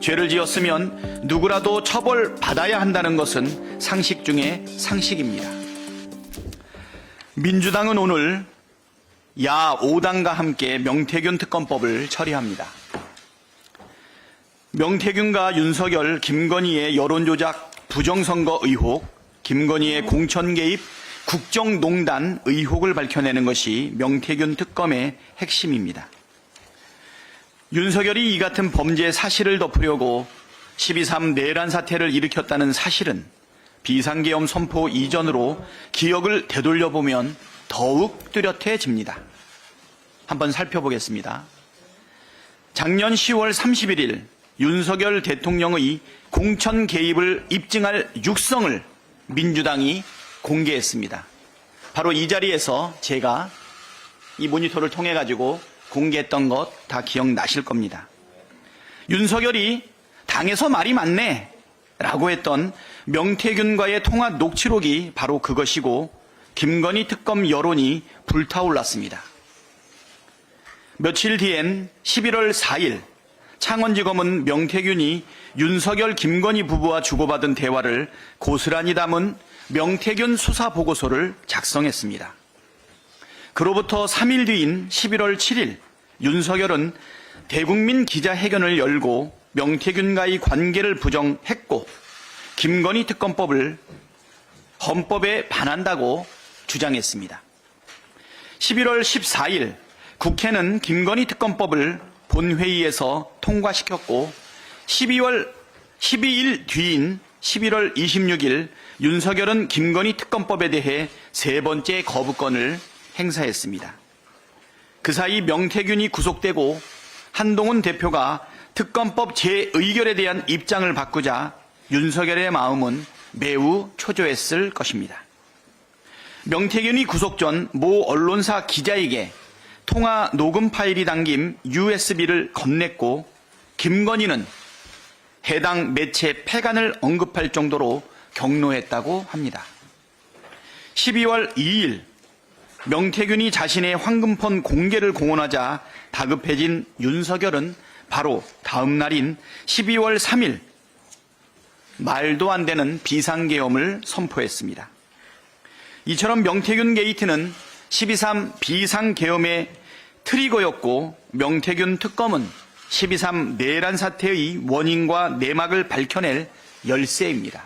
죄를 지었으면 누구라도 처벌받아야 한다는 것은 상식 중에 상식입니다. 민주당은 오늘 야 5당과 함께 명태균 특검법을 처리합니다. 명태균과 윤석열, 김건희의 여론조작 부정선거 의혹, 김건희의 공천 개입, 국정농단 의혹을 밝혀내는 것이 명태균 특검의 핵심입니다. 윤석열이 이 같은 범죄 사실을 덮으려고 12.3 내란 사태를 일으켰다는 사실은 비상계엄 선포 이전으로 기억을 되돌려보면 더욱 뚜렷해집니다. 한번 살펴보겠습니다. 작년 10월 31일 윤석열 대통령의 공천 개입을 입증할 육성을 민주당이 공개했습니다. 바로 이 자리에서 제가 이 모니터를 통해 가지고 공개했던 것 다 기억나실 겁니다. 윤석열이 당에서 말이 많네 라고 했던 명태균과의 통화 녹취록이 바로 그것이고 김건희 특검 여론이 불타올랐습니다. 며칠 뒤엔 11월 4일 창원지검은 명태균이 윤석열, 김건희 부부와 주고받은 대화를 고스란히 담은 명태균 수사보고서를 작성했습니다. 그로부터 3일 뒤인 11월 7일 윤석열은 대국민 기자회견을 열고 명태균과의 관계를 부정했고 김건희 특검법을 헌법에 반한다고 주장했습니다. 11월 14일 국회는 김건희 특검법을 본회의에서 통과시켰고 12일 뒤인 11월 26일 윤석열은 김건희 특검법에 대해 세 번째 거부권을 행사했습니다. 그 사이 명태균이 구속되고 한동훈 대표가 특검법 재의결에 대한 입장을 바꾸자 윤석열의 마음은 매우 초조했을 것입니다. 명태균이 구속 전 모 언론사 기자에게 통화 녹음 파일이 담긴 USB를 건넸고 김건희는 해당 매체 폐간을 언급할 정도로 격노했다고 합니다. 12월 2일 명태균이 자신의 황금폰 공개를 공언하자 다급해진 윤석열은 바로 다음 날인 12월 3일 말도 안 되는 비상계엄을 선포했습니다. 이처럼 명태균 게이트는 12.3 비상계엄의 트리거였고 명태균 특검은 12.3 내란 사태의 원인과 내막을 밝혀낼 열쇠입니다.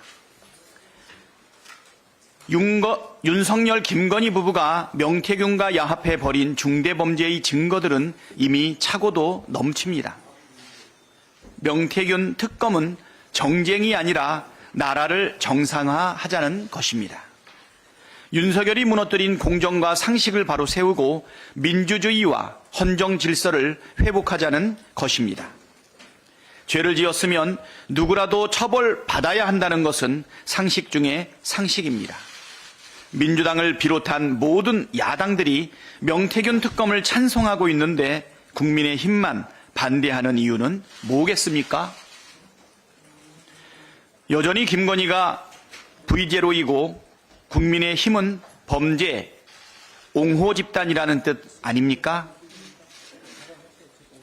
윤석열, 김건희 부부가 명태균과 야합해 벌인 중대범죄의 증거들은 이미 차고도 넘칩니다. 명태균 특검은 정쟁이 아니라 나라를 정상화하자는 것입니다. 윤석열이 무너뜨린 공정과 상식을 바로 세우고 민주주의와 헌정 질서를 회복하자는 것입니다. 죄를 지었으면 누구라도 처벌받아야 한다는 것은 상식 중에 상식입니다. 민주당을 비롯한 모든 야당들이 명태균 특검을 찬성하고 있는데 국민의힘만 반대하는 이유는 뭐겠습니까? 여전히 김건희가 V제로이고 국민의힘은 범죄 옹호 집단이라는 뜻 아닙니까?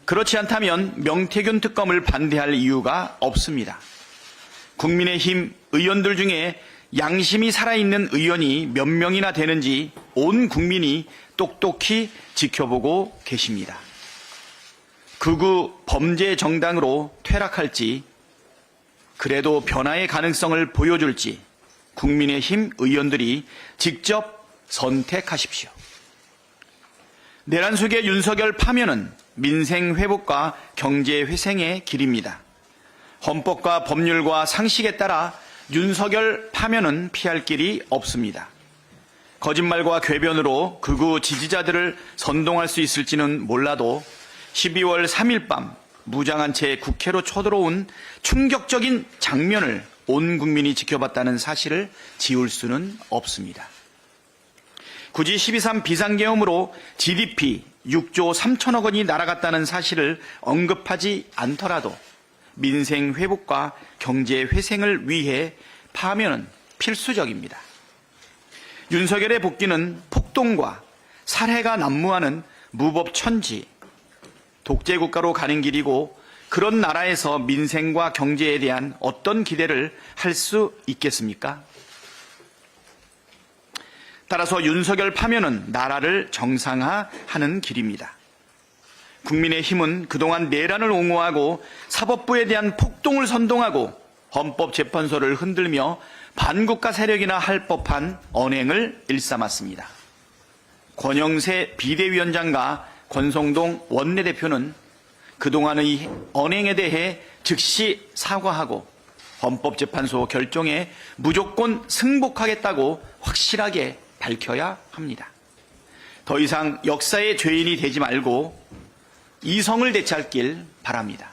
그렇지 않다면 명태균 특검을 반대할 이유가 없습니다. 국민의힘 의원들 중에 양심이 살아있는 의원이 몇 명이나 되는지 온 국민이 똑똑히 지켜보고 계십니다. 극우 범죄 정당으로 퇴락할지 그래도 변화의 가능성을 보여줄지 국민의힘 의원들이 직접 선택하십시오. 내란 속의 윤석열 파면은 민생 회복과 경제 회생의 길입니다. 헌법과 법률과 상식에 따라 윤석열 파면은 피할 길이 없습니다. 거짓말과 궤변으로 극우 지지자들을 선동할 수 있을지는 몰라도 12월 3일 밤 무장한 채 국회로 쳐들어온 충격적인 장면을 온 국민이 지켜봤다는 사실을 지울 수는 없습니다. 굳이 12.3 비상계엄으로 GDP 6조 3천억 원이 날아갔다는 사실을 언급하지 않더라도 민생 회복과 경제 회생을 위해 파면은 필수적입니다. 윤석열의 복귀는 폭동과 살해가 난무하는 무법천지, 독재국가로 가는 길이고 그런 나라에서 민생과 경제에 대한 어떤 기대를 할 수 있겠습니까? 따라서 윤석열 파면은 나라를 정상화하는 길입니다. 국민의힘은 그동안 내란을 옹호하고 사법부에 대한 폭동을 선동하고 헌법재판소를 흔들며 반국가 세력이나 할 법한 언행을 일삼았습니다. 권영세 비대위원장과 권성동 원내대표는 그동안의 언행에 대해 즉시 사과하고 헌법재판소 결정에 무조건 승복하겠다고 확실하게 밝혀야 합니다. 더 이상 역사의 죄인이 되지 말고 이성을 되찾길 바랍니다.